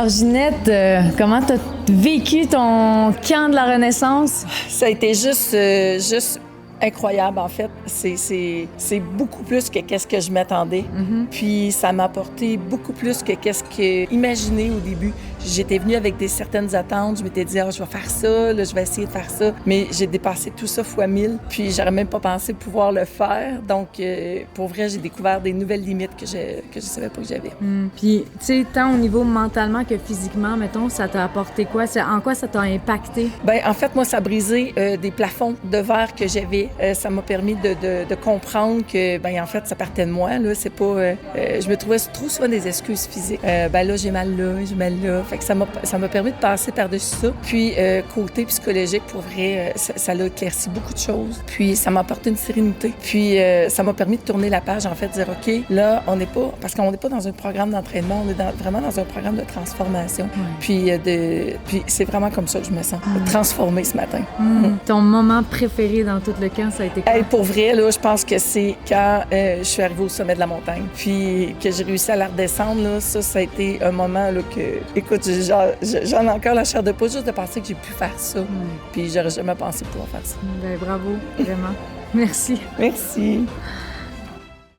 Alors, Ginette, comment t'as vécu ton camp de la Renaissance? Ça a été juste incroyable, en fait. C'est beaucoup plus que qu'est-ce que je m'attendais. Puis ça m'a apporté beaucoup plus que qu'est-ce que imaginé au début. J'étais venue avec certaines attentes. Je m'étais dit, je vais faire ça, là, je vais essayer de faire ça. Mais j'ai dépassé tout ça fois 1000. Puis j'aurais même pas pensé pouvoir le faire. Donc, pour vrai, j'ai découvert des nouvelles limites que je savais pas que j'avais. Puis, tu sais, tant au niveau mentalement que physiquement, mettons, ça t'a apporté quoi? En quoi ça t'a impacté? Bien, en fait, moi, ça a brisé des plafonds de verre que j'avais. Ça m'a permis de comprendre que, bien, en fait, ça partait de moi, là. C'est pas... je me trouvais trop souvent des excuses physiques. Ben là, j'ai mal là. Fait que ça m'a permis de passer par-dessus ça. Puis, côté psychologique, pour vrai, ça a éclairci beaucoup de choses. Puis, ça m'a apporté une sérénité. Puis, ça m'a permis de tourner la page, en fait, de dire, OK, là, on n'est pas... Parce qu'on n'est pas dans un programme d'entraînement, on est vraiment dans un programme de transformation. Puis, c'est vraiment comme ça que je me sens, transformée ce matin. Ton moment préféré dans tout le camp, ça a été quoi? Hey, pour vrai, là, je pense que c'est quand je suis arrivée au sommet de la montagne. Puis que j'ai réussi à la redescendre, là, ça a été un moment là, que, écoute, j'en ai encore la chair de poule juste de penser que j'ai pu faire ça. Puis j'aurais jamais pensé pouvoir faire ça. Ben, bravo, vraiment. Merci. Merci.